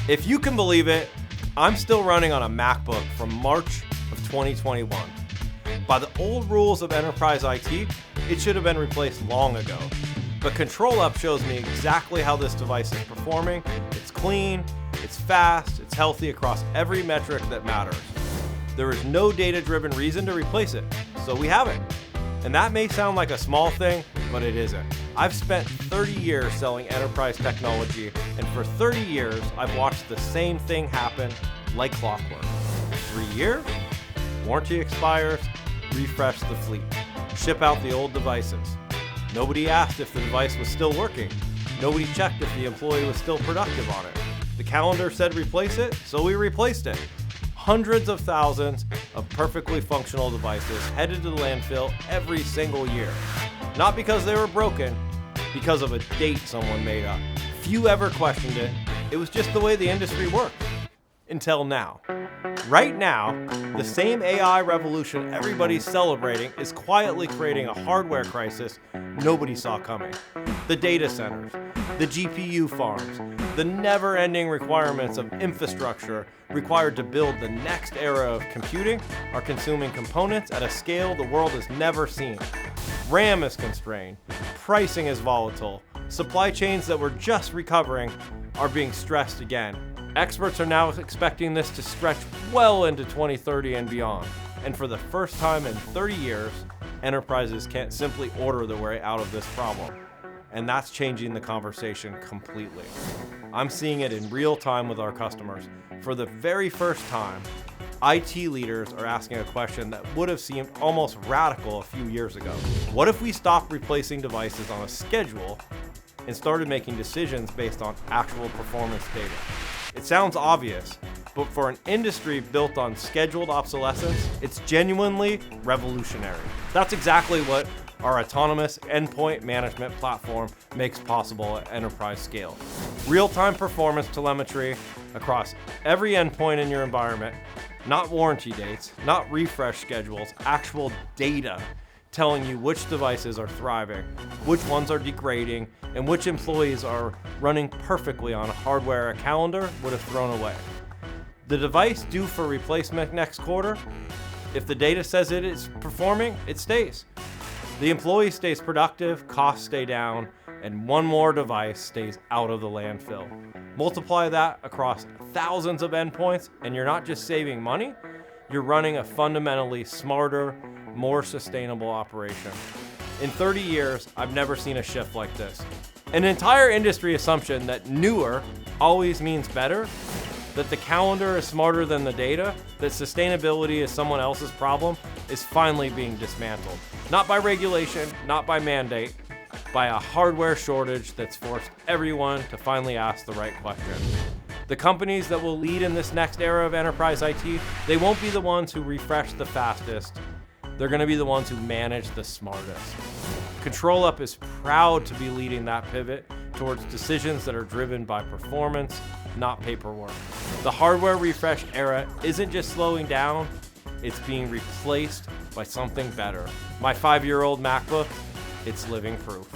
If you can believe it, I'm still running on a MacBook from March of 2021. By the old rules of enterprise IT, it should have been replaced long ago. But ControlUp shows me exactly how this device is performing. It's clean, it's fast, it's healthy across every metric that matters. There is no data-driven reason to replace it, so we haven't. And that may sound like a small thing, but it isn't. I've spent 30 years selling enterprise technology, and for 30 years, I've watched the same thing happen like clockwork. 3 years, warranty expires, refresh the fleet, ship out the old devices. Nobody asked if the device was still working. Nobody checked if the employee was still productive on it. The calendar said replace it, so we replaced it. Hundreds of thousands of perfectly functional devices headed to the landfill every single year. Not because they were broken, because of a date someone made up. Few ever questioned it. It was just the way the industry worked. Until now. Right now, the same AI revolution everybody's celebrating is quietly creating a hardware crisis nobody saw coming. The data centers, the GPU farms, the never-ending requirements of infrastructure required to build the next era of computing are consuming components at a scale the world has never seen. RAM is constrained, pricing is volatile, supply chains that were just recovering are being stressed again. Experts are now expecting this to stretch well into 2030 and beyond. And for the first time in 30 years, enterprises can't simply order their way out of this problem. And that's changing the conversation completely. I'm seeing it in real time with our customers. For the very first time, IT leaders are asking a question that would have seemed almost radical a few years ago. What if we stopped replacing devices on a schedule and started making decisions based on actual performance data? It sounds obvious, but for an industry built on scheduled obsolescence, it's genuinely revolutionary. That's exactly what our autonomous endpoint management platform makes possible at enterprise scale. Real-time performance telemetry across every endpoint in your environment, not warranty dates, not refresh schedules, actual data telling you which devices are thriving, which ones are degrading, and which employees are running perfectly on hardware a calendar would have thrown away. The device due for replacement next quarter, if the data says it is performing, it stays. The employee stays productive, costs stay down, and one more device stays out of the landfill. Multiply that across thousands of endpoints, and you're not just saving money, you're running a fundamentally smarter, more sustainable operation. In 30 years, I've never seen a shift like this. An entire industry assumption that newer always means better, that the calendar is smarter than the data, that sustainability is someone else's problem, is finally being dismantled. Not by regulation, not by mandate, by a hardware shortage that's forced everyone to finally ask the right question. The companies that will lead in this next era of enterprise IT, they won't be the ones who refresh the fastest. They're going to be the ones who manage the smartest. ControlUp is proud to be leading that pivot towards decisions that are driven by performance, not paperwork. The hardware refresh era isn't just slowing down, it's being replaced by something better. My 5-year-old MacBook, it's living proof.